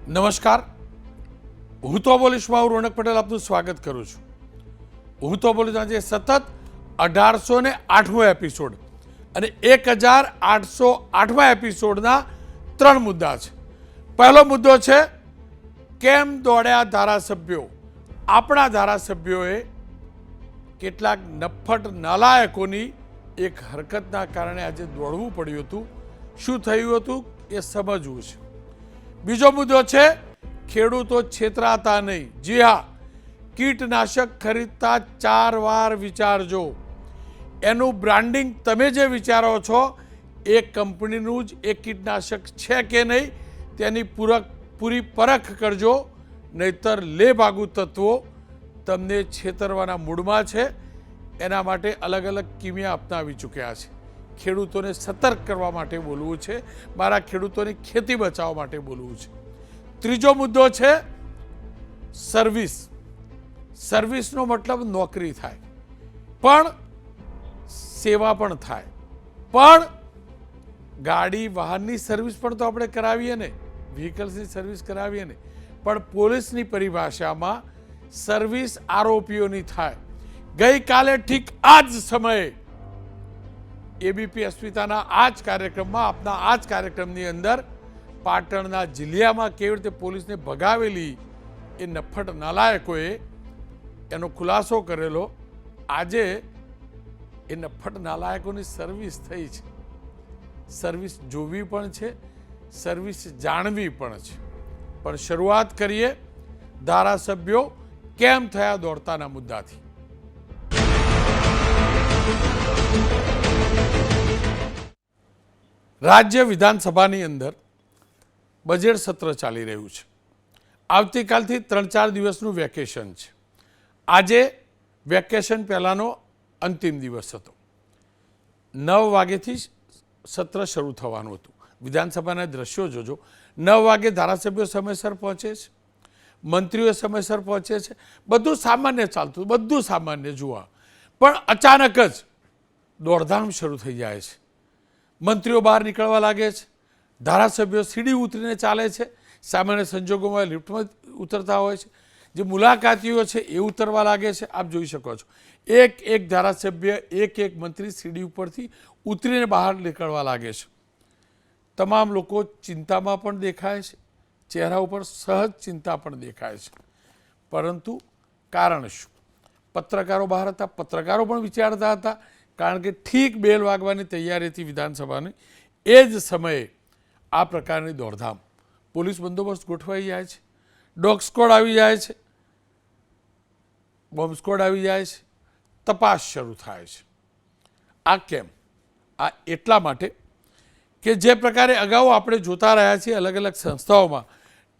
નમસ્કાર, હું તો બોલીશમાં હું રોનક પટેલ આપનું સ્વાગત કરું છું. હું તો બોલીશ આજે સતત 1808મો એપિસોડ અને 1808મા એપિસોડના 3 મુદ્દા છે. પહેલો મુદ્દો છે કેમ દોડ્યા ધારાસભ્યો. આપણા ધારાસભ્યોએ કેટલાક નફ્ફટ નાલાયકોની એક હરકતના કારણે આજે દોડવું પડ્યું હતું. શું થયું હતું એ સમજવું છે. બીજો મુદ્દો છે ખેડૂતો છેતરાતા નહીં. જી હા, કીટનાશક ખરીદતા 4 વાર વિચારજો. એનું બ્રાન્ડિંગ તમે જે વિચારો છો એ કંપનીનું જ એ કીટનાશક છે કે નહીં તેની પૂરી પરખ કરજો, નહીતર લેભાગુ તત્વો તમને છેતરવાના મૂડમાં છે. એના માટે અલગ અલગ કિમિયા અપનાવી ચૂક્યા છે. ખેડૂતોને સતર્ક કરવા માટે બોલવું છે, મારા ખેડૂતોની ખેતી બચાવવા માટે બોલવું છે. ત્રીજો મુદ્દો છે સર્વિસ. સર્વિસનો મતલબ નોકરી થાય, પણ સેવા પણ થાય. પણ ગાડી વાહનની સર્વિસ પણ તો આપણે કરાવીએ ને, વ્હીકલ્સની સર્વિસ કરાવીએ ને. પણ પોલીસની પરિભાષામાં સર્વિસ આરોપીઓની થાય. ગઈકાલે ઠીક આ જ સમયે એબીપી અસ્મિતાના આ જ કાર્યક્રમમાં, આપના આ જ કાર્યક્રમની અંદર પાટણના જિલ્લામાં કેવી રીતે પોલીસને ભગાવેલી એ નફ્ફટ નાલાયકોએ એનો ખુલાસો કરેલો. આજે એ નફ્ફટ નાલાયકોની સર્વિસ થઈ છે. સર્વિસ જોવી પણ છે, સર્વિસ જાણવી પણ છે. પણ શરૂઆત કરીએ ધારાસભ્યો કેમ થયા દોડતાના મુદ્દાથી. રાજ્ય વિધાનસભાની અંદર બજેટ સત્ર ચાલી રહ્યું છે. આવતીકાલથી 3-4 દિવસનું વેકેશન છે. આજે વેકેશન પહેલાંનો અંતિમ દિવસ હતો. 9 વાગ્યાથી સત્ર શરૂ થવાનું હતું. વિધાનસભાના દ્રશ્યો જોજો. 9 વાગે ધારાસભ્યો સમયસર પહોંચે છે, મંત્રીઓ સમયસર પહોંચે છે, બધું સામાન્ય ચાલતું, બધું સામાન્ય જોવા. પણ અચાનક જ દોડધામ શરૂ થઈ જાય છે. મંત્રીઓ બહાર નીકળવા લાગે છે, ધારાસભ્યો સીડી ઉતરીને ચાલે છે. સામાન્ય સંજોગોમાં લિફ્ટમાં ઉતરતા હોય છે. જે મુલાકાતીઓ છે એ ઉતરવા લાગે છે. આપ જોઈ શકો છો એક ધારાસભ્ય, એક મંત્રી સીડી ઉપરથી ઉતરીને બહાર નીકળવા લાગે છે. તમામ લોકો ચિંતામાં પણ દેખાય છે, ચહેરા ઉપર સહજ ચિંતા પણ દેખાય છે. પરંતુ કારણ શું? પત્રકારો બહાર હતા, પત્રકારો પણ વિચારતા હતા, કારણ કે ઠીક બેલ વાગવાની તૈયારી હતી વિધાનસભાની. એ જ સમયે આ પ્રકારની દોડધામ. પોલીસ બંદોબસ્ત ગોઠવાઈ જાય છે, ડોગ સ્ક્વોડ આવી જાય છે, બોમ્બ સ્ક્વોડ આવી જાય છે, તપાસ શરૂ થાય છે. આ કેમ? આ એટલા માટે કે જે પ્રકારે અગાઉ આપણે જોતા રહ્યા છીએ અલગ અલગ સંસ્થાઓમાં,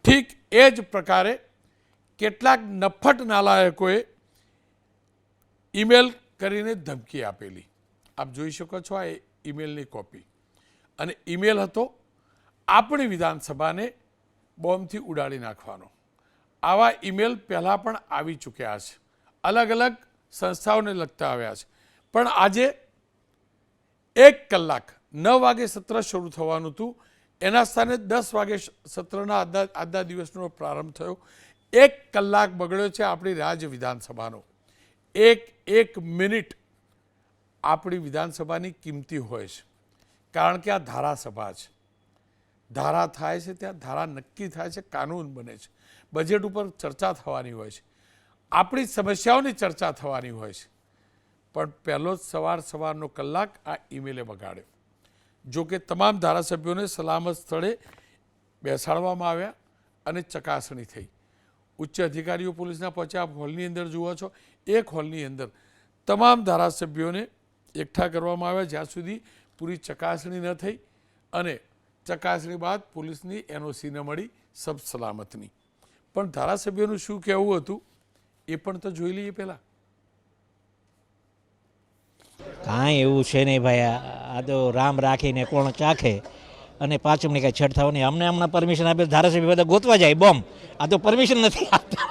ઠીક એ જ પ્રકારે કેટલાક નફ્ફટ નાલાયકોએ ઈમેલ કરીને ધમકી આપેલી. આપ જોઈ શકો છો આ ઈમેલની કોપી. અને ઈમેલ હતો આપણી વિધાનસભાને બોમ્બથી ઉડાડી નાખવાનો. આવા ઈમેલ પહેલાં પણ આવી ચૂક્યા છે, અલગ અલગ સંસ્થાઓને લગતા આવ્યા છે. પણ આજે 1 કલાક 9 વાગે સત્ર શરૂ થવાનું હતું, એના સ્થાને 10 વાગે સત્રના આજના દિવસનો પ્રારંભ થયો. 1 કલાક બગડ્યો છે આપણી રાજ્ય વિધાનસભાનો. એક મિનિટ આપણી વિધાનસભાની કિંમતી હોય છે, કારણ કે આ ધારાસભા છે. ધારા થાય છે ત્યાં ધારા નક્કી થાય છે, કાનૂન બને છે, બજેટ ઉપર ચર્ચા થવાની હોય છે, આપણી સમસ્યાઓની ચર્ચા થવાની હોય છે. પણ પહેલો જ સવારનો કલાક આ ઈમેલે બગાડ્યો. જો કે તમામ ધારાસભ્યોને સલામત સ્થળે બેસાડવામાં આવ્યા અને ચકાસણી થઈ. ઉચ્ચ અધિકારીઓ પોલીસના પહોંચ્યા. આપ હોલની અંદર જુઓ છો, એક હોલની અંદર તમામ ધારાસભ્યોને એકઠા કરવામાં આવ્યા જ્યાં સુધી પૂરી ચકાસણી ન થઈ અને ચકાસણી બાદ પોલીસની એનઓસી ન મળી સબ સલામતની. પણ ધારાસભ્યોનું શું કહેવું હતું એ પણ તો જોઈ લઈએ પહેલાં. કાંઈ એવું છે નહીં ભાઈ, આ તો રામ રાખીને કોણ ચાખે અને પાછું કંઈ છેડથાવ નહીં. અમને હમણાં પરમિશન આપે ધારાસભ્ય બધા ગોતવા જાય બોમ્બ. આ તો પરમિશન નથી આપતા.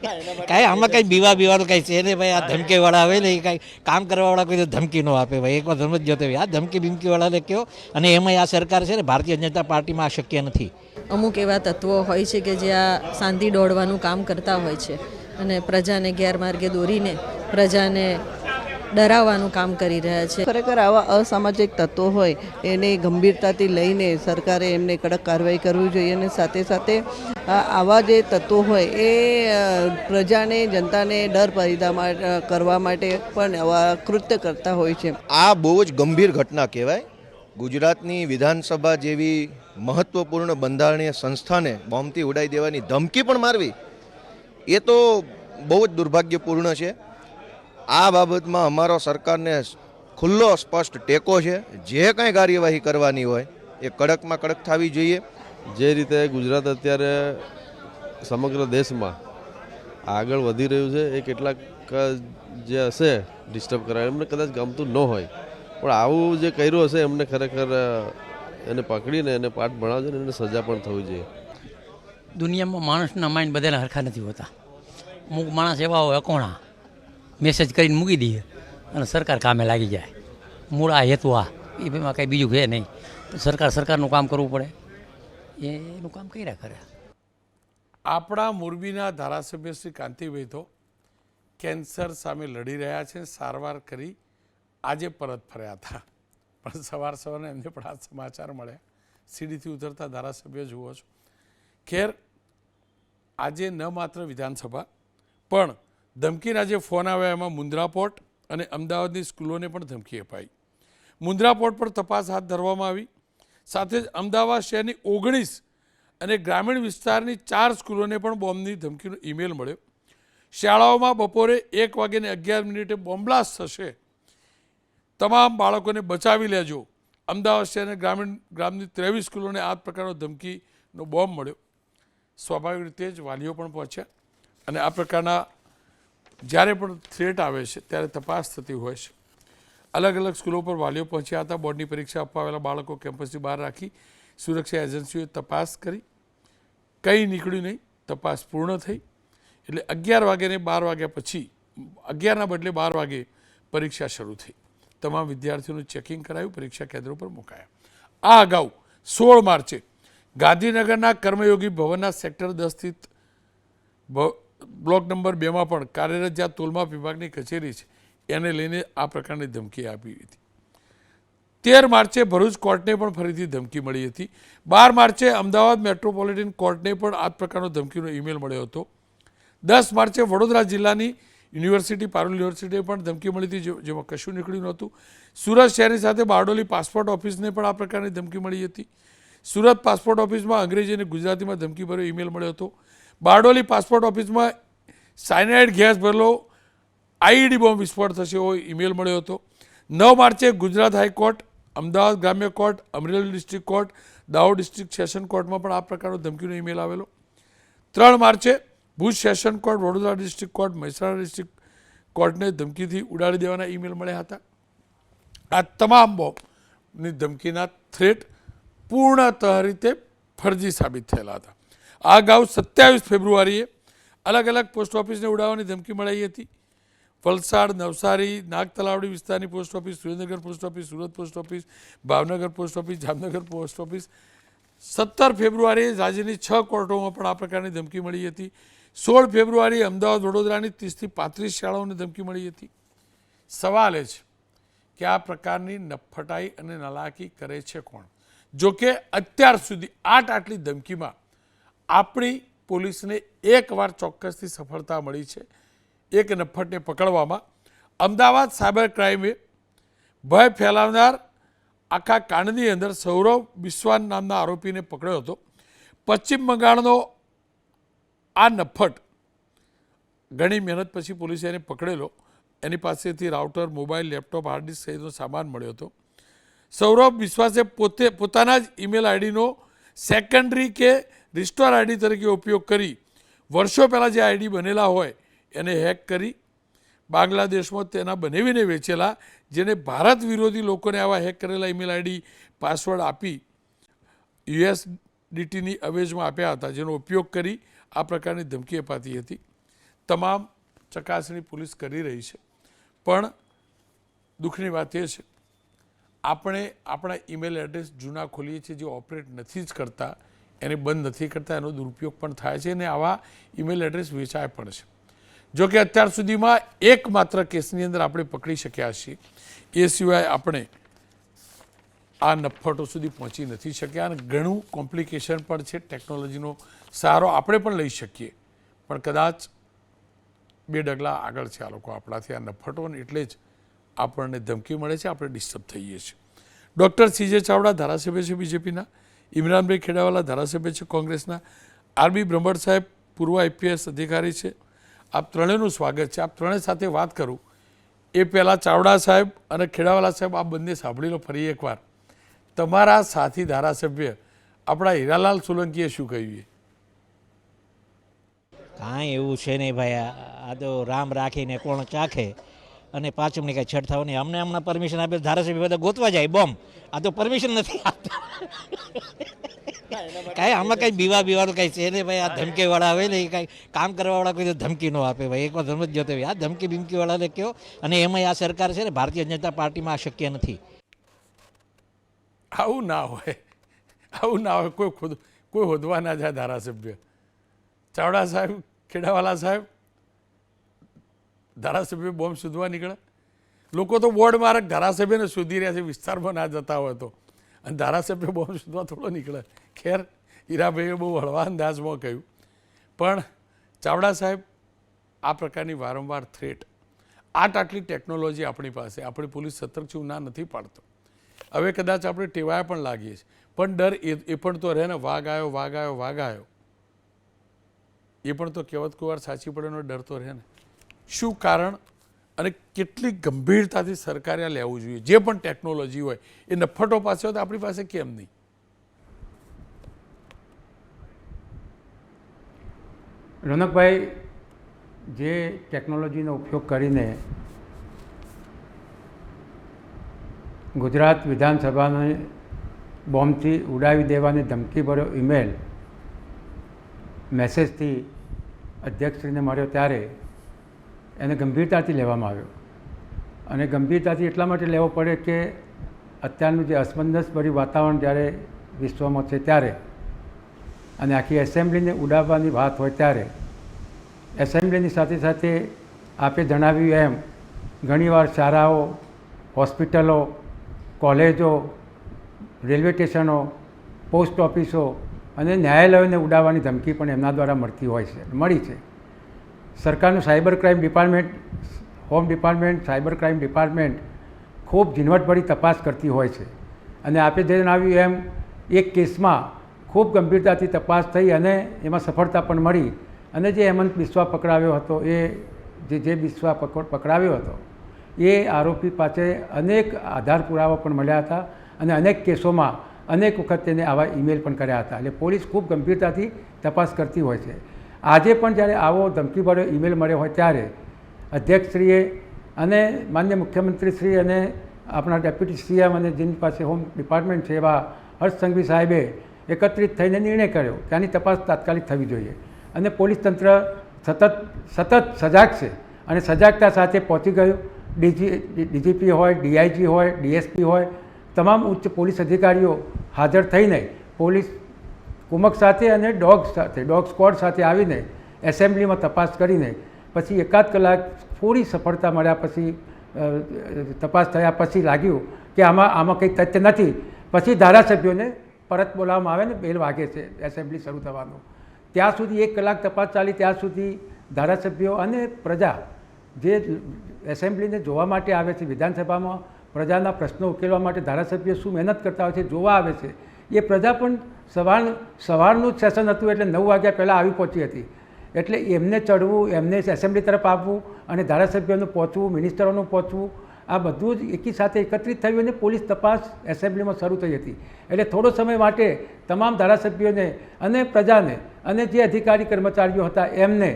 કાંઈ આમાં કાંઈ બીવાનું કાંઈ છે નહીં ભાઈ. આ ધમકીવાળા આવે ને એ કાંઈ કામ કરવાવાળા કોઈ ધમકી ન આપે ભાઈ. એકવાર સમજજો તો આ ધમકી બીમકીવાળાને કહો. અને એમાંય આ સરકાર છે ને ભારતીય જનતા પાર્ટીમાં આ શક્ય નથી. અમુક એવા તત્વો હોય છે કે જે આ શાંતિ દોડવાનું કામ કરતા હોય છે અને પ્રજાને ગેરમાર્ગે દોરીને પ્રજાને ડરાવવાનું કામ કરી રહ્યા છે. ખરેખર આવા અસામાજિક તત્વો હોય એને ગંભીરતાથી લઈને સરકારે એમને કડક કાર્યવાહી કરવી જોઈએ અને સાથે સાથે આવા જે તત્વો હોય એ પ્રજાને જનતાને ડર પેદા કરવા માટે પણ આવા કૃત્ય કરતા હોય છે. આ બહુ જ ગંભીર ઘટના કહેવાય. ગુજરાતની વિધાનસભા જેવી મહત્વપૂર્ણ બંધારણીય સંસ્થાને બોમ્બથી ઉડાવી દેવાની ધમકી પણ મારવી એ તો બહુ જ દુર્ભાગ્યપૂર્ણ છે. આ બાબતમાં અમારો સરકારને ખુલ્લો સ્પષ્ટ ટેકો છે. જે કાંઈ કાર્યવાહી કરવાની હોય એ કડકમાં કડક થવી જોઈએ. જે રીતે ગુજરાત અત્યારે સમગ્ર દેશમાં આગળ વધી રહ્યું છે એ કેટલાક જે હશે ડિસ્ટર્બ કરાય એમને કદાચ ગમતું ન હોય, પણ આવું જે કર્યું હશે એમને ખરેખર એને પકડીને એને પાઠ ભણાવજો ને એને સજા પણ થવી જોઈએ. દુનિયામાં માણસના માઇન્ડ બધાના હરખા નથી હોતા. અમુક માણસ એવા હોય અકોણા મેસેજ કરીને મૂકી દઈએ અને સરકાર કામે લાગી જાય. મૂળ આ હેતુ આ એ ભાઈમાં કાંઈ બીજું છે નહીં. સરકારનું કામ કરવું પડે એનું કામ કર્યા કરે. આપણા મોરબીના ધારાસભ્ય શ્રી કાંતિભાઈ તો કેન્સર સામે લડી રહ્યા છે. સારવાર કરી આજે પરત ફર્યા હતા, પણ સવારે એમને પણ આ સમાચાર મળ્યા. સીડીથી ઉતરતા ધારાસભ્ય જુઓ છો. ખેર, આજે ન માત્ર વિધાનસભા પણ ધમકીના જે ફોન આવ્યા એમાં મુન્દ્રા પોર્ટ અને અમદાવાદની સ્કૂલોને પણ ધમકી અપાઈ. મુન્દ્રા પોર્ટ પર તપાસ હાથ ધરવામાં આવી. સાથે જ અમદાવાદ શહેરની 19 અને ગ્રામીણ વિસ્તારની 4 સ્કૂલોને પણ બોમ્બની ધમકીનો ઈમેલ મળ્યો. શાળાઓમાં બપોરે 1:11 બોમ્બ બ્લાસ્ટ થશે, તમામ બાળકોને બચાવી લેજો. અમદાવાદ શહેર અને ગ્રામની 23 સ્કૂલોને આ પ્રકારનો ધમકીનો બોમ્બ મળ્યો. સ્વાભાવિક રીતે જ વાલીઓ પણ પહોંચ્યા અને આ પ્રકારના જ્યારે પણ થ્રેટ આવે છે ત્યારે તપાસ થતી હોય છે. અલગ અલગ સ્કૂલો પર વાલીઓ પહોંચ્યા હતા. બોર્ડની પરીક્ષા આપવા આવેલા બાળકો કેમ્પસની બહાર રાખી સુરક્ષા એજન્સીઓએ તપાસ કરી. કંઈ નીકળ્યું નહીં. તપાસ પૂર્ણ થઈ એટલે 11 વાગ્યાને 12 વાગ્યા પછી 11ના બદલે 12 વાગે પરીક્ષા શરૂ થઈ. તમામ વિદ્યાર્થીઓનું ચેકિંગ કરાયું, પરીક્ષા કેન્દ્રો પર મુકાયા. આ અગાઉ 16 માર્ચે ગાંધીનગરના કર્મયોગી ભવનના સેક્ટર 10 સ્થિત બ્લોક નંબર 2માં પણ કાર્યરત જ્યાં તોલમાપ વિભાગની કચેરી છે એને લઈને આ પ્રકારની ધમકી આપી હતી. 13 માર્ચે ભરૂચ કોર્ટને પણ ફરીથી ધમકી મળી હતી. 12 માર્ચે અમદાવાદ મેટ્રોપોલિટન કોર્ટને પણ આ પ્રકારનો ધમકીનો ઈમેલ મળ્યો હતો. 10 માર્ચે વડોદરા જિલ્લાની યુનિવર્સિટી પારુલ યુનિવર્સિટીએ પણ ધમકી મળી હતી, જેમાં કશું નીકળ્યું નહોતું. સુરત શહેરની સાથે બારડોલી પાસપોર્ટ ઓફિસને પણ આ પ્રકારની ધમકી મળી હતી. સુરત પાસપોર્ટ ઓફિસમાં અંગ્રેજી અને ગુજરાતીમાં ધમકીભર્યો ઈમેલ મળ્યો હતો. બારડોલી પાસપોર્ટ ઓફિસમાં સાયનાઇડ ગેસ ભરેલો આઈઈડી બોમ્બ વિસ્ફોટ થશે એવો ઈમેલ મળ્યો હતો. 9 માર્ચે ગુજરાત હાઈકોર્ટ, અમદાવાદ ગ્રામ્ય court, Amreli district court, Dahod district session કોર્ટમાં પણ આ પ્રકારનો ધમકીનો ઈમેલ આવેલો. 3 માર્ચે Bhuj session court, Vadodara district court, Mehsana district કોર્ટને ધમકીથી ઉડાડી દેવાના ઈમેલ મળ્યા હતા. આ તમામ બોમ્બની ધમકીના થ્રેટ પૂર્ણતઃ રીતે ફરજી સાબિત થયેલા હતા. આ અગાઉ 27 ફેબ્રુઆરીએ અલગ અલગ પોસ્ટ ઓફિસને ઉડાવવાની ધમકી મળી હતી. વલસાડ, નવસારી, નાગતલાવડી વિસ્તારની post office, Surendranagar post office, Surat post office, Bhavnagar post office, Jamnagar post office. 17 ફેબ્રુઆરીએ રાજ્યની 6 કોર્ટોમાં પણ આ પ્રકારની ધમકી મળી હતી. 16 ફેબ્રુઆરીએ અમદાવાદ, વડોદરાની 30 થી 35 શાળાઓને ધમકી મળી હતી. સવાલ એ છે કે આ પ્રકારની નફટાઈ અને નલાયકી કરે છે કોણ? જોકે અત્યાર સુધી આટલી ધમકીમાં આપણી પોલીસને એકવાર ચોક્કસથી સફળતા મળી છે, એક નફ્ફટને પકડવામાં. અમદાવાદ સાયબર ક્રાઇમે ભય ફેલાવનાર આખા કાંડની અંદર સૌરવ બિસ્વાન નામના આરોપીને પકડ્યો હતો. પશ્ચિમ બંગાળનો આ નફ્ફટ ઘણી મહેનત પછી પોલીસે એને પકડેલો. એની પાસેથી router, mobile, laptop, hard disk સહિતનો સામાન મળ્યો હતો. સૌરભ વિશ્વાસે પોતાના જ ઈમેલ આઈડીનો સેકન્ડરી કે રિસ્ટોર આઈડી તરીકે ઉપયોગ કરી વર્ષો પહેલાં જે આઈડી બનેલા હોય એને હેક કરી બાંગ્લાદેશમાં તેના બનાવીને વેચેલા, જેને ભારત વિરોધી લોકોને આવા હેક કરેલા ઈમેલ આઈડી પાસવર્ડ આપી USDTની અવેજમાં આપ્યા હતા, જેનો ઉપયોગ કરી આ પ્રકારની ધમકી અપાતી હતી. તમામ ચકાસણી પોલીસ કરી રહી છે. પણ દુઃખની વાત એ છે આપણે આપણા ઈમેલ એડ્રેસ જૂના ખોલીએ છીએ, જે ઓપરેટ નથી જ કરતા, એને બંધ નથી કરતા, એનો દુરુપયોગ પણ થાય છે અને આવા ઈમેલ એડ્રેસ વેચાય પણ છે. જો કે અત્યાર સુધીમાં એકમાત્ર કેસની અંદર આપણે પકડી શક્યા છીએ. એ સિવાય આપણે આ નફ્ફટો સુધી પહોંચી નથી શક્યા અને ઘણું કોમ્પ્લિકેશન પણ છે. ટેકનોલોજીનો સહારો આપણે પણ લઈ શકીએ, પણ કદાચ 2 ડગલા આગળ છે આ લોકો આપણાથી, આ નફ્ફટો, એટલે જ આપણને ધમકી મળે છે, આપણે ડિસ્ટર્બ થઈએ છીએ. ડૉક્ટર CJ ચાવડા ધારાસભ્ય છે બીજેપીના, ઇમરાનભાઈ ખેડાવાલા ધારાસભ્ય છે કોંગ્રેસના, RB બ્રહ્મભટ્ટ સાહેબ પૂર્વ IPS અધિકારી છે. આપ ત્રણેયનું સ્વાગત છે. આપ ત્રણેય સાથે વાત કરું એ પહેલાં ચાવડા સાહેબ અને ખેડાવાલા સાહેબ, આ બંને સાંભળી લો ફરી એકવાર. તમારા સાથી ધારાસભ્ય આપણા હીરાલાલ સોલંકીએ શું કહ્યું? કાંઈ એવું છે નહીં ભાઈ, આ તો રામ રાખીને કોણ ચાખે અને પાછું કંઈ છઠ થવાની. અમને હમણાં પરમિશન આપે ધારાસભ્ય બધા ગોતવા જાય બોમ્બ, આ તો પરમિશન નથી આપતા. કાંઈ આમાં કંઈ બીવાનું કંઈ છે નહીં ભાઈ. આ ધમકીવાળા આવે ને એ કાંઈ કામ કરવાવાળા કોઈ તો ધમકી ન આપે ભાઈ. એકવાર સમજો તો આ ધમકી બીમકીવાળાને કહો. અને એમાંય આ સરકાર છે ને ભારતીય જનતા પાર્ટીમાં આ શક્ય નથી. આવું ના હોય, આવું ના હોય. કોઈ હોદવા ના જાય ધારાસભ્ય. ચાવડા સાહેબ, ખેડાવાલા સાહેબ, ધારાસભ્ય બોમ્બ શોધવા નીકળે. લોકો તો બોર્ડ માર્ક ધારાસભ્યને શોધી રહ્યા છે, વિસ્તારમાં ના જતા હોય તો, અને ધારાસભ્ય બોમ્બ શોધવા થોડો નીકળે. ખેર, હીરાભાઈએ બહુ હળવા અંદાજમાં કહ્યું. પણ ચાવડા સાહેબ, આ પ્રકારની વારંવાર થ્રેટ, આટલી ટેકનોલોજી આપણી પાસે, આપણી પોલીસ સતર્ક છે, હું ના નથી પાડતો. હવે કદાચ આપણે ટેવાયા પણ લાગીએ છીએ, પણ ડર એ પણ તો રહે ને. વાઘ આવ્યો એ પણ તો કહેવત કોઈ વાર સાચી પડેનો ડર તો રહે ને. શું કારણ અને કેટલી ગંભીરતાથી સરકારે આ લેવું જોઈએ? જે પણ ટેકનોલોજી હોય એ નફ્ફટો પાસે હોય તો આપણી પાસે કેમ નહીં? રોનકભાઈ, જે ટેકનોલોજીનો ઉપયોગ કરીને ગુજરાત વિધાનસભાને બોમ્બથી ઉડાવી દેવાની ધમકીભર્યો ઈમેલ મેસેજથી અધ્યક્ષશ્રીને મળ્યો ત્યારે એને ગંભીરતાથી લેવામાં આવ્યો. અને ગંભીરતાથી એટલા માટે લેવો પડે કે અત્યારનું જે અસમંજસભર્યું વાતાવરણ જ્યારે વિશ્વમાં છે ત્યારે, અને આખી એસેમ્બલીને ઉડાવવાની વાત હોય ત્યારે, એસેમ્બલીની સાથે સાથે આપે જણાવ્યું એમ ઘણીવાર શાળાઓ, હોસ્પિટલો, કોલેજો, રેલવે સ્ટેશનો, પોસ્ટ ઓફિસો અને ન્યાયાલયોને ઉડાવવાની ધમકી પણ એમના દ્વારા મળી છે. સરકારનું cyber crime department, home department, cyber crime department ખૂબ ઝીણવટભરી તપાસ કરતી હોય છે. અને આપે જે જણાવ્યું એમ એક કેસમાં ખૂબ ગંભીરતાથી તપાસ થઈ અને એમાં સફળતા પણ મળી. અને જે હેમંત બિસ્વા પકડાવ્યો હતો, જે બિસ્વા પકડાવ્યો હતો એ આરોપી પાસે અનેક આધાર પુરાવા પણ મળ્યા હતા અને અનેક કેસોમાં અનેક વખત તેને આવા ઈમેલ પણ કર્યા હતા. એટલે પોલીસ ખૂબ ગંભીરતાથી તપાસ કરતી હોય છે. આજે પણ જ્યારે આવો ધમકીભર્યો ઈમેલ મળ્યો હોય ત્યારે અધ્યક્ષશ્રીએ અને માન્ય મુખ્યમંત્રીશ્રી અને આપણા ડેપ્યુટી CM અને જેની પાસે હોમ ડિપાર્ટમેન્ટ છે એવા હર્ષ સંઘવી સાહેબે એકત્રિત થઈને નિર્ણય કર્યો કે આની તપાસ તાત્કાલિક થવી જોઈએ. અને પોલીસ તંત્ર સતત સજાગ છે અને સજાગતા સાથે પહોંચી ગયું. DGP હોય, DIG હોય, DSP હોય, તમામ ઉચ્ચ પોલીસ અધિકારીઓ હાજર થઈને પોલીસ કુમક સાથે અને ડોગ સ્ક્વોડ સાથે આવીને એસેમ્બલીમાં તપાસ કરીને પછી એકાદ કલાક થોડી સફળતા મળ્યા પછી તપાસ થયા પછી લાગ્યું કે આમાં કંઈ તથ્ય નથી. પછી ધારાસભ્યોને પરત બોલાવવામાં આવે ને બેલ વાગે છે એસેમ્બલી શરૂ થવાનું. ત્યાં સુધી 1 કલાક તપાસ ચાલી. ત્યાં સુધી ધારાસભ્યો અને પ્રજા જે એસેમ્બલીને જોવા માટે આવે છે, વિધાનસભામાં પ્રજાના પ્રશ્નો ઉકેલવા માટે ધારાસભ્યો શું મહેનત કરતા હોય છે જોવા આવે છે, એ પ્રજા પણ સવારનું જ સેશન હતું એટલે 9 વાગ્યા પહેલાં આવી પહોંચી હતી. એટલે એમને ચડવું, એમને એસેમ્બલી તરફ આવવું અને ધારાસભ્યોનું પહોંચવું, મિનિસ્ટરોનું પહોંચવું, આ બધું જ એકી સાથે એકત્રિત થયું અને પોલીસ તપાસ એસેમ્બલીમાં શરૂ થઈ હતી. એટલે થોડો સમય માટે તમામ ધારાસભ્યોને અને પ્રજાને અને જે અધિકારી કર્મચારીઓ હતા એમને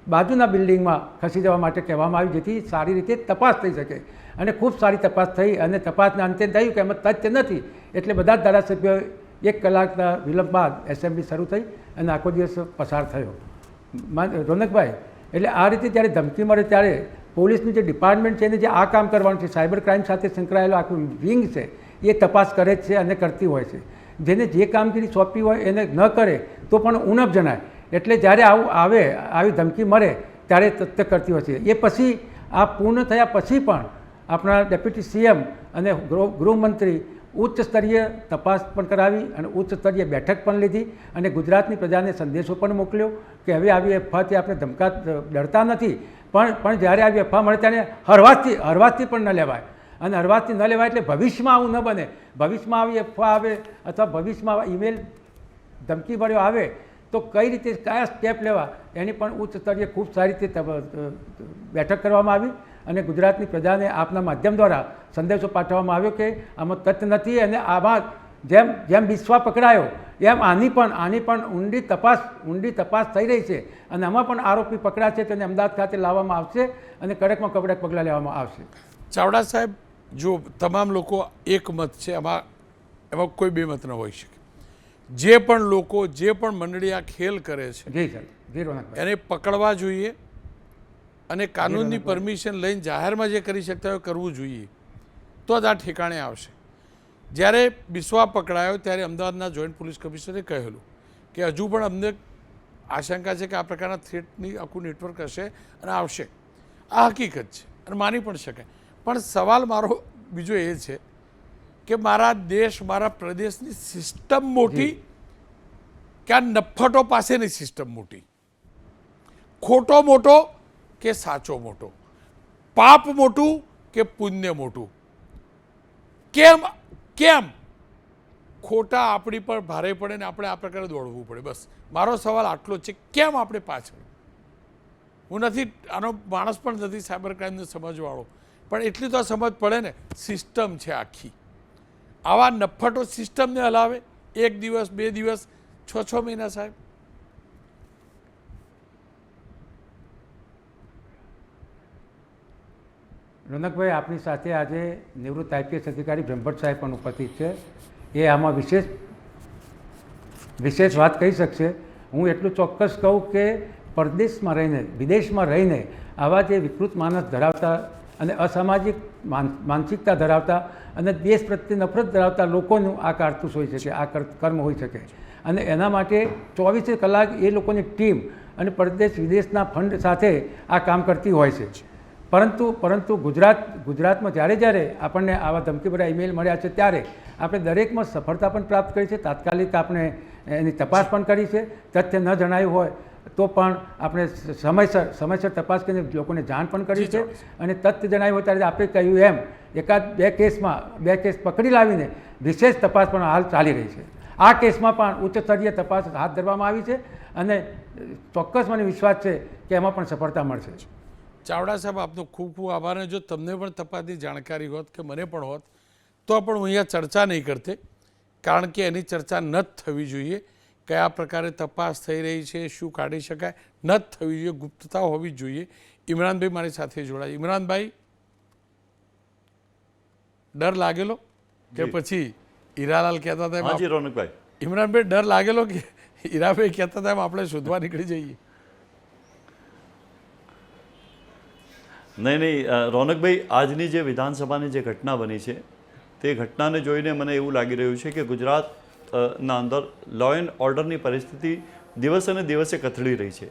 બાજુના બિલ્ડિંગમાં ખસી જવા માટે કહેવામાં આવ્યું, જેથી સારી રીતે તપાસ થઈ શકે. અને ખૂબ સારી તપાસ થઈ અને તપાસના અંતે થયું કે એમાં તથ્ય નથી. એટલે બધા જ ધારાસભ્યો 1 કલાકના વિલંબ બાદ એસેમ્બલી શરૂ થઈ અને આખો દિવસ પસાર થયો. રોનકભાઈ, એટલે આ રીતે જ્યારે ધમકી મળે ત્યારે પોલીસનું જે ડિપાર્ટમેન્ટ છે એને જે આ કામ કરવાનું છે, સાયબર ક્રાઇમ સાથે સંકળાયેલો આખું વિંગ છે, એ તપાસ કરે જ છે અને કરતી હોય છે. જેને જે કામગીરી સોંપી હોય એને ન કરે તો પણ ઉણપ જણાય. એટલે જ્યારે આવું આવે, આવી ધમકી મળે ત્યારે તત્વ કરતી હોય છે. એ પછી આ પૂર્ણ થયા પછી પણ આપણા ડેપ્યુટી સીએમ અને ગૃહમંત્રી ઉચ્ચ સ્તરીય તપાસ પણ કરાવી અને ઉચ્ચ સ્તરીય બેઠક પણ લીધી અને ગુજરાતની પ્રજાને સંદેશો પણ મોકલ્યો કે હવે આવી અફવાથી આપણે ડરતા નથી, પણ જ્યારે આવી અફવા મળે ત્યારે હળવાશથી પણ ન લેવાય. અને હળવાશથી ન લેવાય એટલે ભવિષ્યમાં આવું ન બને. ભવિષ્યમાં આવી અફવા આવે અથવા ભવિષ્યમાં ઈમેલ ધમકી ભર્યો આવે તો કઈ રીતે કયા સ્ટેપ લેવા એની પણ ઉચ્ચ સ્તરીય ખૂબ સારી રીતે બેઠક કરવામાં આવી અને ગુજરાતની પ્રજાને આપના માધ્યમ દ્વારા સંદેશો પાઠવવામાં આવ્યો કે આમાં તથ્ય નથી અને આમાં જેમ બિસ્વા પકડાયો એમ આની પણ ઊંડી તપાસ થઈ રહી છે અને આમાં પણ આરોપી પકડાશે તેને અમદાવાદ ખાતે લાવવામાં આવશે અને કડકમાં કડક પગલાં લેવામાં આવશે. ચાવડા સાહેબ, જો તમામ લોકો એક મત છે, એમાં કોઈ બે મત ન હોઈ શકે. જે પણ લોકો, જે પણ મંડળી આ ખેલ કરે છે, જી સર, જી રોનકભાઈ, એને પકડવા જોઈએ અને કાનૂનની પરમિશન લઈને જાહેરમાં જે કરી શકતા હોય કરવું જોઈએ, તો જ આ ઠેકાણે આવશે. જ્યારે બિસ્વા પકડાયો ત્યારે અમદાવાદના જોઈન્ટ પોલીસ કમિશનરે કહેલું કે હજુ પણ અમને આશંકા છે કે આ પ્રકારના થ્રેટની આખું નેટવર્ક હશે અને આવશે. આ હકીકત છે અને માની પણ શકાય. પણ સવાલ મારો બીજો એ છે કે મારા દેશ, મારા પ્રદેશની સિસ્ટમ મોટી કે આ નફ્ફટો પાસેની સિસ્ટમ મોટી? ખોટો મોટો કે સાચો મોટો? પાપ મોટું કે પુણ્ય મોટું? કેમ ખોટા આપણી પર ભારે પડે ને આપણે આ પ્રકારે દોડવું પડે? બસ મારો સવાલ આટલો છે. કેમ આપણે પાછળ? હું નથી આનો માણસ પણ નથી સાયબર ક્રાઇમને સમજવાળો, પણ એટલી તો સમજ પડે ને, સિસ્ટમ છે આખી. આવા નફ્ફટો સિસ્ટમને હલાવે 1 દિવસ 2 દિવસ 6 મહિના. સાહેબ, રોનકભાઈ, આપની સાથે આજે નિવૃત્ત આઈપીએસ અધિકારી બ્રહ્મભટ્ટ સાહેબ પણ ઉપસ્થિત છે. એ આમાં વિશેષ વાત કહી શકશે. હું એટલું ચોક્કસ કહું કે પરદેશમાં રહીને, વિદેશમાં રહીને આવા જે વિકૃત માનસ ધરાવતા અને અસામાજિક માનસિકતા ધરાવતા અને દેશ પ્રત્યે નફરત ધરાવતા લોકોનું આ કારતૂસ હોઈ શકે, આ કર્મ હોઈ શકે. અને એના માટે 24 કલાક એ લોકોની ટીમ અને પરદેશ વિદેશના ફંડ સાથે આ કામ કરતી હોય છે. પરંતુ ગુજરાતમાં જ્યારે આપણને આવા ધમકીભર્યા ઈમેલ મળ્યા છે ત્યારે આપણે દરેકમાં સફળતા પણ પ્રાપ્ત કરી છે. તાત્કાલિક આપણે એની તપાસ પણ કરી છે. તથ્ય ન જણાયું હોય તો પણ આપણે સમયસર તપાસ કરીને લોકોને જાણ પણ કરી છે. અને તથ્ય જણાવ્યું હોય ત્યારે આપણે કહ્યું એમ એકાદ બે કેસ પકડી લાવીને વિશેષ તપાસ પણ હાલ ચાલી રહી છે. આ કેસમાં પણ ઉચ્ચ સ્તરીય તપાસ હાથ ધરવામાં આવી છે અને ચોક્કસ મને વિશ્વાસ છે કે એમાં પણ સફળતા મળશે. ચાવડા સાહેબ, આપનો ખૂબ ખૂબ આભાર. જો તમને પણ તપાસની જાણકારી હોત કે મને પણ હોત તો પણ હું અહીંયા ચર્ચા નહીં કરતે, કારણ કે એની ચર્ચા ન જ થવી જોઈએ. કયા પ્રકારે તપાસ થઈ રહી છે, શું કાઢી શકાય, ન જ થવી જોઈએ, ગુપ્તતા હોવી જોઈએ. ઇમરાનભાઈ મારી સાથે જોડાય. ઇમરાનભાઈ, ડર લાગેલો કે પછી હીરાલાલ કહેતા હતા? હાજી રોનકભાઈ. ઇમરાનભાઈ, ડર લાગેલો કે હીરાભાઈ કહેતા હતા એમ આપણે શોધવા નીકળી જઈએ? નહીં, રોનકભાઈ, આજની જે વિધાનસભાની જે ઘટના બની છે તે ઘટનાને જોઈને મને એવું લાગી રહ્યું છે કે ગુજરાતના અંદર લો એન્ડ ઓર્ડરની પરિસ્થિતિ દિવસે ને દિવસે કથળી રહી છે.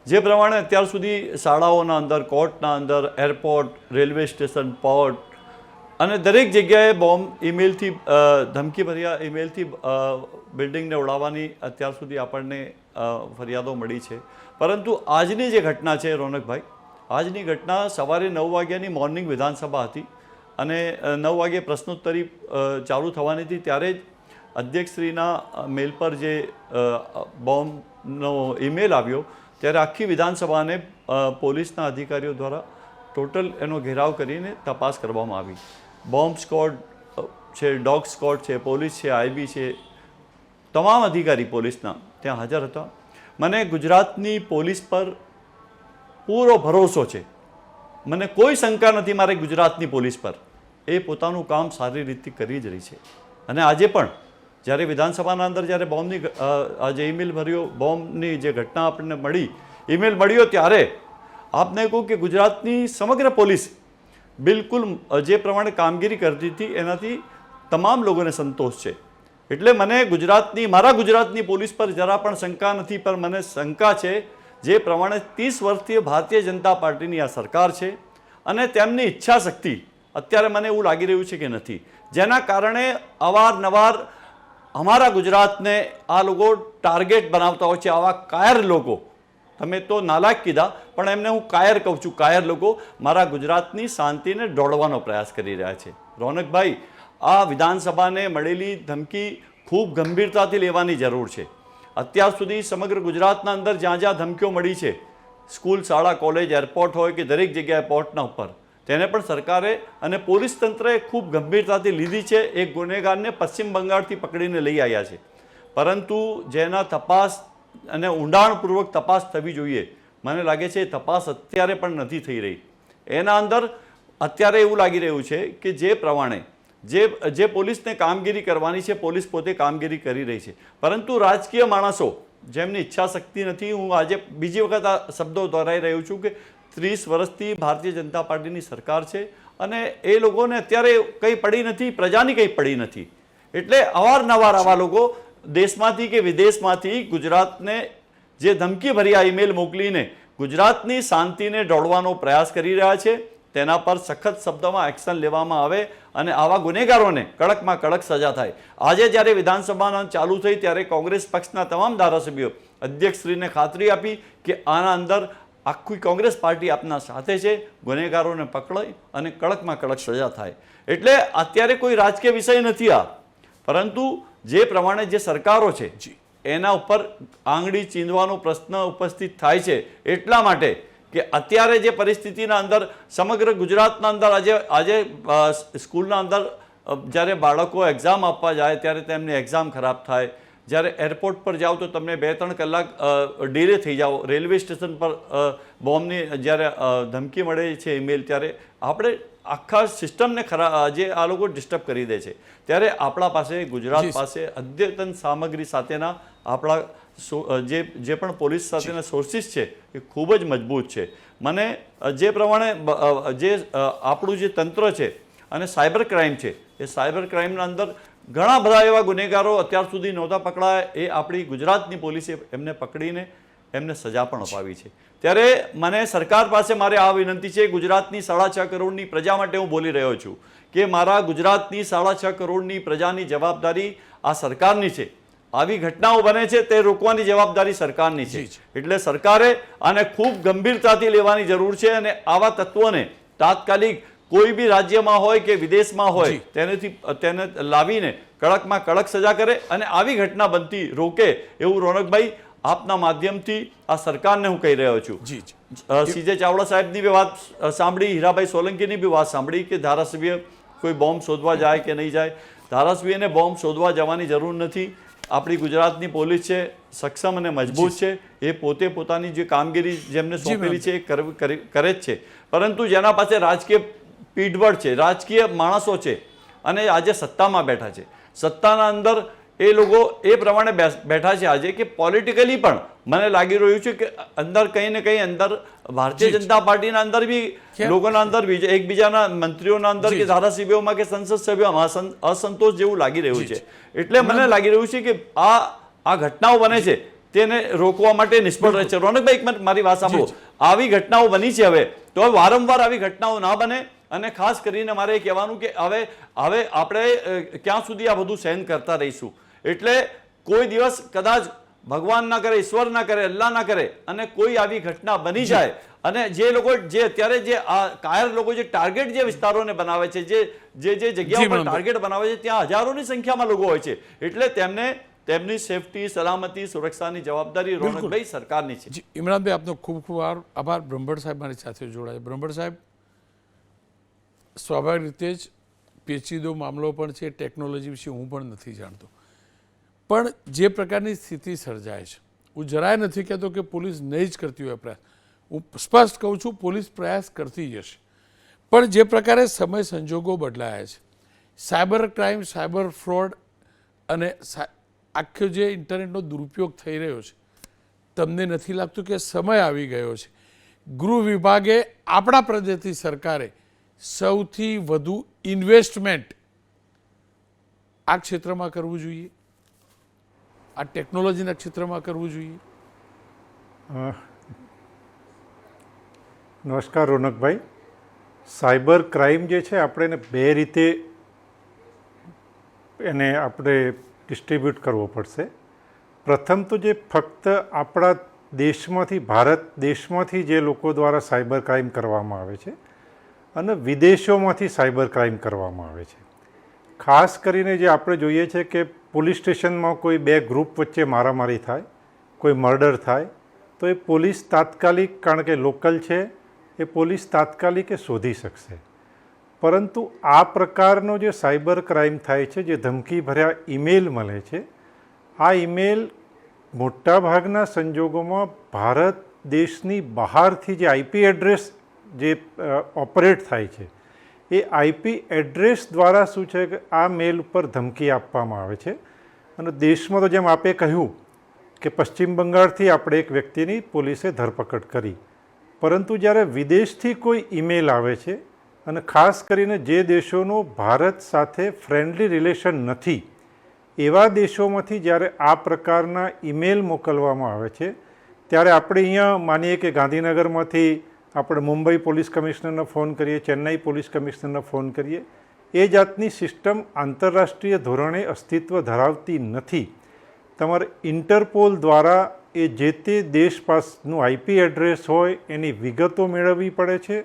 જે પ્રમાણે અત્યાર સુધી શાળાઓના અંદર, કોર્ટના અંદર, એરપોર્ટ, રેલવે સ્ટેશન, પોર્ટ અને દરેક જગ્યાએ બોમ્બ ઈમેલથી, ધમકીભર્યા ઈમેલથી બિલ્ડિંગને ઉડાવવાની અત્યાર સુધી આપણને ફરિયાદો મળી છે. પરંતુ આજની જે ઘટના છે રોનકભાઈ, આજની ઘટના સવારે 9 વાગ્યાની મોર્નિંગ વિધાનસભા હતી અને 9 વાગ્યે પ્રશ્નોત્તરી ચાલુ થવાની હતી ત્યારે જ અધ્યક્ષશ્રીના મેલ પર જે બોમ્બનો ઈમેલ આવ્યો ત્યારે આખી વિધાનસભાને પોલીસના અધિકારીઓ દ્વારા ટોટલ એનો ઘેરાવ કરીને તપાસ કરવામાં આવી. બોમ્બ સ્ક્વોડ છે, ડોગ સ્ક્વોડ છે, પોલીસ છે, આઈબી છે, તમામ અધિકારી પોલીસના ત્યાં હાજર હતા. મને ગુજરાતની પોલીસ પર પૂરો ભરોસો છે. મને કોઈ શંકા નથી મારે ગુજરાતની પોલીસ પર. એ પોતાનું કામ સારી રીતે કરી જ રહી છે. અને આજે પણ જ્યારે વિધાનસભાના અંદર જ્યારે બોમ્બની જે ઈમેલ ભર્યો, બોમ્બની જે ઘટના આપણને મળી, ઈમેલ મળ્યો ત્યારે આપને કહું કે ગુજરાતની સમગ્ર પોલીસ બિલકુલ જે પ્રમાણે કામગીરી કરતી હતી એનાથી તમામ લોકોને સંતોષ છે. એટલે મને મારા ગુજરાતની પોલીસ પર જરા પણ શંકા નથી, પણ મને શંકા છે જે પ્રમાણે 30 વર્ષથી ભારતીય જનતા પાર્ટીની આ સરકાર છે અને તેમની ઈચ્છા શક્તિ અત્યારે મને એવું લાગી રહ્યું છે કે નથી, જેના કારણે અવારનવાર અમારા ગુજરાતને આ લોકો ટાર્ગેટ બનાવતા હોય છે. આવા કાયર લોકો, તમે તો નાલાયક કીધા પણ એમને હું કાયર કહું છું, કાયર લોકો મારા ગુજરાતની શાંતિને દોડવાનો પ્રયાસ કરી રહ્યા છે. રોનકભાઈ, આ વિધાનસભાને મળેલી ધમકી ખૂબ ગંભીરતાથી લેવાની જરૂર છે. અત્યાર સુધી સમગ્ર ગુજરાતના અંદર જ્યાં જ્યાં ધમકીઓ મળી છે, સ્કૂલ, શાળા, કોલેજ, એરપોર્ટ હોય કે દરેક જગ્યાએ પોર્ટના ઉપર, તેને પણ સરકારે અને પોલીસ તંત્રએ ખૂબ ગંભીરતાથી લીધી છે. એક ગુનેગારને પશ્ચિમ બંગાળથી પકડીને લઈ આવ્યા છે, પરંતુ જેના તપાસ અને ઊંડાણપૂર્વક તપાસ થવી જોઈએ, મને લાગે છે એ તપાસ અત્યારે પણ નથી થઈ રહી. એના અંદર અત્યારે એવું લાગી રહ્યું છે કે જે પ્રમાણે જે પોલીસને કામગીરી કરવાની છે, પોલીસ પોતે કામગીરી કરી રહી છે, પરંતુ રાજકીય માણસો જેમની ઈચ્છા શક્તિ નથી. હું આજે બીજી વખત આ શબ્દો દોહરાઈ રહ્યો છું કે 30 વર્ષથી ભારતીય જનતા પાર્ટીની સરકાર છે અને એ લોકોને અત્યારે કંઈ પડી નથી, પ્રજાની કંઈ પડી નથી. એટલે અવારનવાર આવા લોકો દેશમાંથી કે વિદેશમાંથી ગુજરાતને જે ધમકી ભર્યા ઈમેલ મોકલીને ગુજરાતની શાંતિને દોડવાનો પ્રયાસ કરી રહ્યા છે, તેના પર સખત શબ્દોમાં એક્શન લેવામાં આવે અને આવા ગુનેગારોને કડકમાં કડક સજા થાય. આજે જ્યારે વિધાનસભાના ચાલુ થઈ ત્યારે કોંગ્રેસ પક્ષના તમામ ધારાસભ્યો અધ્યક્ષશ્રીને ખાતરી આપી કે આના અંદર આખી કોંગ્રેસ પાર્ટી આપના સાથે છે, ગુનેગારોને પકડાય અને કડકમાં કડક સજા થાય. એટલે અત્યારે કોઈ રાજકીય વિષય નથી આ, પરંતુ જે પ્રમાણે જે સરકારો છે એના ઉપર આંગળી ચીંધવાનો પ્રશ્ન ઉપસ્થિત થાય છે. એટલા માટે કે અત્યારે જે પરિસ્થિતિના અંદર સમગ્ર ગુજરાતના અંદર આજે સ્કૂલના અંદર જ્યારે બાળકો એક્ઝામ આપવા જાય ત્યારે તેમની એક્ઝામ ખરાબ થાય, જ્યારે એરપોર્ટ પર જાઓ તો તમને 2-3 કલાક ડીલે થઈ જાઓ, રેલવે સ્ટેશન પર બોમ્બની જ્યારે ધમકી મળે છે ઈમેલ, ત્યારે આપણે આખા સિસ્ટમને જે આ લોકો ડિસ્ટર્બ કરી દે છે. ત્યારે આપણા પાસે ગુજરાત પાસે અદ્યતન સામગ્રી સાથેના આપણા જે પણ પોલીસ સાથેના સોર્સિસ છે એ ખૂબ જ મજબૂત છે. મને જે પ્રમાણે જે આપણું જે તંત્ર છે અને સાયબર ક્રાઇમ છે, એ સાયબર ક્રાઇમના અંદર ઘણા બધા એવા ગુનેગારો અત્યાર સુધી નહોતા પકડાયા, એ આપણી ગુજરાતની પોલીસે એમને પકડીને એમને સજા પણ અપાવી છે. ત્યારે મને સરકાર પાસે મારે આ વિનંતી છે, ગુજરાતની 6.5 કરોડની પ્રજા માટે હું બોલી રહ્યો છું કે મારા ગુજરાતની 6.5 કરોડની પ્રજાની જવાબદારી આ સરકારની છે. આવી ઘટનાઓ બને છે તે રોકવાની જવાબદારી સરકારની છે. એટલે સરકારે આને ખૂબ ગંભીરતાથી લેવાની જરૂર છે અને આવા તત્વોને તાત્કાલિક કોઈ બી રાજ્યમાં હોય કે વિદેશમાં હોય તેને લાવીને કડકમાં કડક સજા કરે અને આવી ઘટના બનતી રોકે એવું રોનકભાઈ આપના માધ્યમથી આ સરકારને હું કહી રહ્યો છું. સીજે ચાવડા સાહેબની બી વાત સાંભળી, હીરાભાઈ સોલંકીની બી વાત સાંભળી કે ધારાસભ્ય કોઈ બોમ્બ શોધવા જાય કે નહીં જાય. ધારાસભ્યને બોમ્બ શોધવા જવાની જરૂર નથી. આપણી ગુજરાતની પોલીસ છે, સક્ષમ અને મજબૂત છે, એ પોતે પોતાની જે કામગીરી જેમને સોંપેલી છે એ કરે જ છે. પરંતુ જેના પાસે રાજકીય પીઠબળ છે, રાજકીય માણસો છે અને આજે સત્તામાં બેઠા છે, સત્તાના અંદર એ લોકો એ પ્રમાણે બેઠા છે આજે કે પોલિટિકલી પણ મને લાગી રહ્યું છે કે અંદર કંઈ ને કંઈ અંદર ભારતીય જનતા પાર્ટીના અંદર બી લોકોના અંદર એકબીજાના મંત્રીઓના અંદર કે ધારાસભ્યોમાં કે સંસદ સભ્યોમાં અસંતોષ જેવું લાગી રહ્યું છે. એટલે મને લાગી રહ્યું છે કે આ ઘટનાઓ બને છે તેને રોકવા માટે નિષ્ફળ રહે છે. રોનકભાઈ, એક મિનિટ મારી વાત સાંભળો. આવી ઘટનાઓ બની છે હવે તો વારંવાર આવી ઘટનાઓ ના બને અને ખાસ કરીને મારે એ કહેવાનું કે હવે આપણે ક્યાં સુધી આ બધું સહન કરતા રહીશું. એટલે કોઈ દિવસ કદાચ ભગવાન ના કરે, ઈશ્વર ના કરે, અલ્લાહ ના કરે અને કોઈ આવી ઘટના બની જાય અને જે લોકો જે અત્યારે જે આ કાયર લોકો જે ટાર્ગેટ જે વિસ્તારોને બનાવે છે, જે જગ્યાઓ પર ટાર્ગેટ બનાવે છે, ત્યાં હજારોની સંખ્યામાં લોકો હોય છે. એટલે તેમની સેફટી, સલામતી, સુરક્ષાની જવાબદારી રોનકભાઈ સરકારની છે. ઇમરાનભાઈ, આપનો ખૂબ ખૂબ આભાર. બ્રહ્મભટ્ટ સાહેબ મારી સાથે જોડાયા. બ્રહ્મભટ્ટ સાહેબ, સ્વાભાવિક રીતે જ પેચીદો મામલો પણ છે, ટેકનોલોજી વિશે હું પણ નથી જાણતો, પણ જે પ્રકારની સ્થિતિ સર્જાય છે, હું જરાય નથી કહેતો કે પોલીસ નહીં જ કરતી હોય પ્રયાસ. હું સ્પષ્ટ કહું છું, પોલીસ પ્રયાસ કરતી જશે, પણ જે પ્રકારે સમય સંજોગો બદલાયા છે, સાયબર ક્રાઇમ, સાયબર ફ્રોડ અને આખો જે ઇન્ટરનેટનો દુરુપયોગ થઈ રહ્યો છે, તમને નથી લાગતું કે સમય આવી ગયો છે ગૃહ વિભાગે આપણા પ્રદેશની સરકારે સૌથી વધુ ઇન્વેસ્ટમેન્ટ આ ક્ષેત્રમાં કરવું જોઈએ, આ ટેકનોલોજીના ક્ષેત્રમાં કરવું જોઈએ? નમસ્કાર રોનકભાઈ. સાયબર ક્રાઇમ જે છે આપણે એને બે રીતે એને આપણે ડિસ્ટ્રીબ્યુટ કરવો પડશે. પ્રથમ તો જે ફક્ત આપણા દેશમાંથી, ભારત દેશમાંથી જે લોકો દ્વારા સાયબર ક્રાઇમ કરવામાં આવે છે અને વિદેશોમાંથી સાયબર ક્રાઇમ કરવામાં આવે છે. ખાસ કરીને જે આપણે જોઈએ છે કે પોલીસ સ્ટેશનમાં કોઈ બે ગ્રુપ વચ્ચે મારામારી થાય, કોઈ મર્ડર થાય, તો એ પોલીસ તાત્કાલિક, કારણ કે લોકલ છે, એ પોલીસ તાત્કાલિક એ શોધી શકશે. પરંતુ આ પ્રકારનો જે સાયબર ક્રાઇમ થાય છે, જે ધમકી ભર્યા ઈમેલ મળે છે, આ ઈમેલ મોટાભાગના સંજોગોમાં ભારત દેશની બહારથી જે આઈપી એડ્રેસ જે ઓપરેટ થાય છે, એ આઈપી એડ્રેસ દ્વારા શું છે કે આ મેલ ઉપર ધમકી આપવામાં આવે છે. અને દેશમાં તો જેમ આપે કહ્યું કે પશ્ચિમ બંગાળથી આપણે એક વ્યક્તિની પોલીસે ધરપકડ કરી, પરંતુ જ્યારે વિદેશથી કોઈ ઈમેલ આવે છે અને ખાસ કરીને જે દેશોનો ભારત સાથે ફ્રેન્ડલી રિલેશન નથી, એવા દેશોમાંથી જ્યારે આ પ્રકારના ઈમેલ મોકલવામાં આવે છે, ત્યારે આપણે અહીંયા માનીએ કે ગાંધીનગરમાંથી આપણે મુંબઈ પોલીસ કમિશનરને ફોન કરીએ, ચેન્નાઈ પોલીસ કમિશનરને ફોન કરીએ, એ જાતની સિસ્ટમ આંતરરાષ્ટ્રીય ધોરણે અસ્તિત્વ ધરાવતી નથી. તમારે ઇન્ટરપોલ દ્વારા એ જે તે દેશ પાસનું આઈપી એડ્રેસ હોય એની વિગતો મેળવવી પડે છે,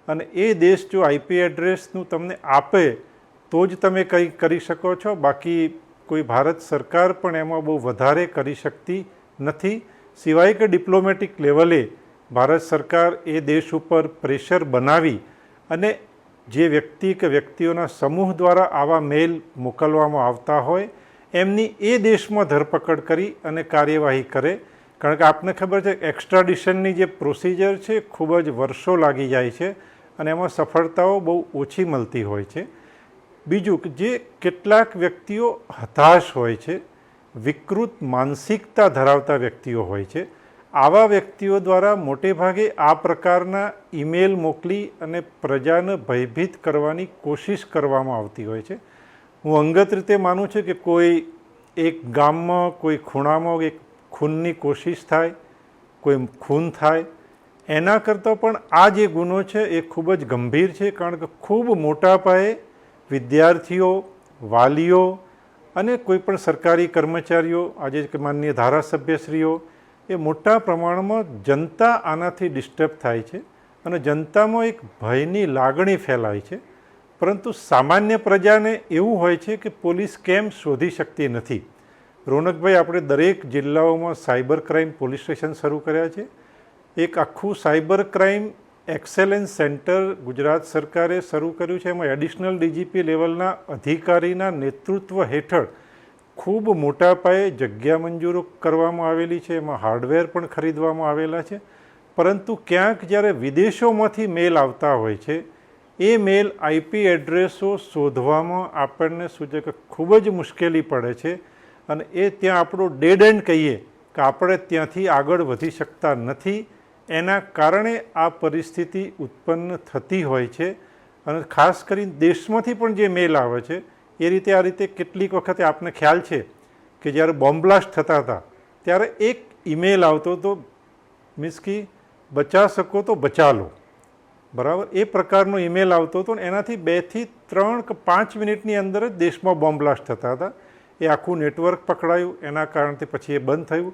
અને એ દેશ જો આઈપી એડ્રેસનું તમને આપે તો જ તમે કંઈ કરી શકો છો. બાકી કોઈ ભારત સરકાર પણ એમાં બહુ વધારે કરી શકતી નથી, સિવાય કે ડિપ્લોમેટિક લેવલે ભારત સરકાર એ દેશ ઉપર પ્રેશર બનાવી અને જે વ્યક્તિ કે વ્યક્તિઓના સમૂહ દ્વારા આવા મેલ મોકલવામાં આવતા હોય એમની એ દેશમાં ધરપકડ કરી અને કાર્યવાહી કરે. કારણ કે આપને ખબર છે એક્સ્ટ્રાડિશનની જે પ્રોસિજર છે ખૂબ જ વર્ષો લાગી જાય છે અને એમાં સફળતાઓ બહુ ઓછી મળતી હોય છે. બીજું કે જે કેટલાક વ્યક્તિઓ હતાશ હોય છે, વિકૃત માનસિકતા ધરાવતા વ્યક્તિઓ હોય છે, આવા વ્યક્તિઓ દ્વારા મોટે ભાગે આ પ્રકારના ઈમેલ મોકલી અને પ્રજાને ભયભીત કરવાની કોશિશ કરવામાં આવતી હોય છે. હું અંગત રીતે માનું છું કે કોઈ એક ગામમાં કોઈ ખૂણામાં એક ખૂનની કોશિશ થાય, કોઈ ખૂન થાય, એના કરતાં પણ આ જે ગુનો છે એ ખૂબ જ ગંભીર છે. કારણ કે ખૂબ મોટા પાયે વિદ્યાર્થીઓ, વાલીઓ અને કોઈ પણ સરકારી કર્મચારીઓ, આજે માનનીય ધારાસભ્યશ્રીઓ, એ મોટા પ્રમાણમાં જનતા આનાથી ડિસ્ટર્બ થાય છે અને જનતામાં એક ભયની લાગણી ફેલાય છે. પરંતુ સામાન્ય પ્રજાને એવું હોય છે કે પોલીસ કેમ શોધી શકતી નથી. રોનકભાઈ, આપણે દરેક જિલ્લાઓમાં સાયબર ક્રાઇમ પોલીસ સ્ટેશન શરૂ કર્યા છે. એક આખું cyber crime excellence centre Gujarat સરકારે શરૂ કર્યું છે. એમાં એડિશનલ ડીજીપી લેવલના અધિકારીના નેતૃત્વ હેઠળ ખૂબ મોટા પાયે જગ્યા મંજૂર કરવામાં આવેલી છે. એમાં હાર્ડવેર પણ ખરીદવામાં આવેલા છે. પરંતુ ક્યાંક જ્યારે વિદેશોમાંથી મેલ આવતા હોય છે, એ મેલ આઈપી એડ્રેસો શોધવામાં આપણને શું છે કે ખૂબ જ મુશ્કેલી પડે છે અને એ ત્યાં આપણો ડેડ એન્ડ કહીએ કે આપણે ત્યાંથી આગળ વધી શકતા નથી. એના કારણે આ પરિસ્થિતિ ઉત્પન્ન થતી હોય છે. અને ખાસ કરીને દેશમાંથી પણ જે મેલ આવે છે એ રીતે આ રીતે કેટલીક વખતે આપને ખ્યાલ છે કે જ્યારે બોમ્બ બ્લાસ્ટ થતા હતા ત્યારે એક ઈમેલ આવતો હતો, મીન્સ કે બચા શકો તો બચા લો, બરાબર, એ પ્રકારનો ઈમેલ આવતો હતો. એનાથી 2 થી 3 કે 5 મિનિટની અંદર જ દેશમાં બોમ્બ બ્લાસ્ટ થતા હતા. એ આખું નેટવર્ક પકડાયું, એના કારણથી પછી એ બંધ થયું.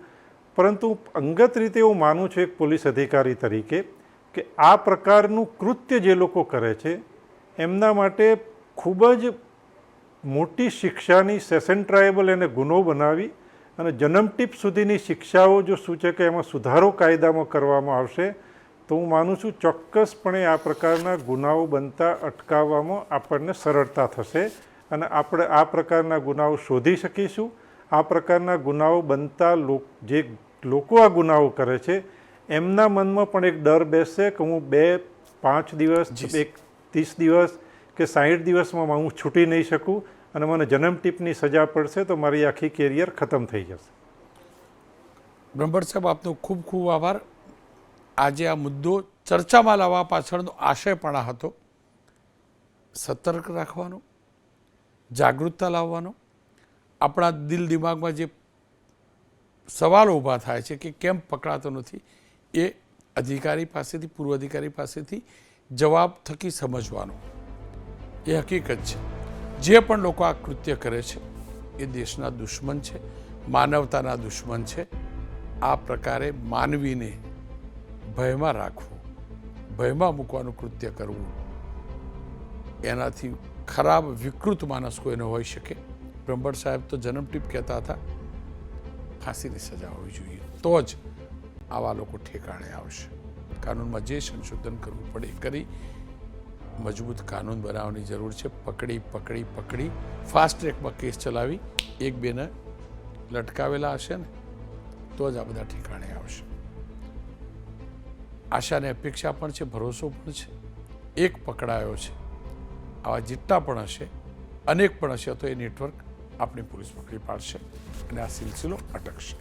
પરંતુ અંગત રીતે હું માનું છું એક પોલીસ અધિકારી તરીકે કે આ પ્રકારનું કૃત્ય જે લોકો કરે છે એમના માટે ખૂબ જ મોટી શિક્ષાની સેશન ટ્રાયબલ એને ગુનો બનાવી અને જન્મટીપ સુધીની શિક્ષાઓ જો શું છે કે એમાં સુધારો કાયદામાં કરવામાં આવશે તો હું માનું છું ચોક્કસપણે આ પ્રકારના ગુનાઓ બનતા અટકાવવામાં આપણને સરળતા થશે અને આપણે આ પ્રકારના ગુનાઓ શોધી શકીશું. આ પ્રકારના ગુનાઓ બનતા જે લોકો આ ગુનાઓ કરે છે એમના મનમાં પણ એક ડર બેસશે કે હું 2-5 દિવસ, 30 દિવસ કે 60 દિવસમાં હું છૂટી નહીં શકું અને મને જન્મટીપની સજા પડશે તો મારી આખી કેરિયર ખતમ થઈ જશે. બ્રહ્મભટ્ટ સાહેબ, આપનો ખૂબ ખૂબ આભાર. આજે આ મુદ્દો ચર્ચામાં લાવવા પાછળનો આશય પણ આ હતો, સતર્ક રાખવાનો, જાગૃતતા લાવવાનો. આપણા દિલ દિમાગમાં જે સવાલો ઊભા થાય છે કે કેમ પકડાતો નથી, એ અધિકારી પાસેથી, પૂર્વ અધિકારી પાસેથી જવાબ થકી સમજવાનો. એ હકીકત છે, જે પણ લોકો આ કૃત્ય કરે છે એ દેશના દુશ્મન છે, માનવતાના દુશ્મન છે. આ પ્રકારે માનવીને ભયમાં રાખવું, ભયમાં મૂકવાનું કૃત્ય કરવું, એનાથી ખરાબ વિકૃત માણસ કોઈને હોઈ શકે. બ્રહ્મભટ્ટ સાહેબ તો જન્મટીપ કહેતા હતા, ફાંસીની સજા હોવી જોઈએ, તો જ આવા લોકો ઠેકાણે આવશે. કાનૂનમાં જે સંશોધન કરવું પડે એ કરી મજબૂત કાનૂન બનાવવાની જરૂર છે. પકડી ફાસ્ટ ટ્રેકમાં કેસ ચલાવી એક બેને લટકાવેલા હશે ને તો જ આ બધા ઠેકાણે આવશે. આશાને અપેક્ષા પણ છે, ભરોસો પણ છે. એક પકડાયો છે, આવા જેટલા પણ હશે, અનેક પણ હશે, તો એ નેટવર્ક આપણી પોલીસ પકડી પાડશે અને આ સિલસિલો અટકશે.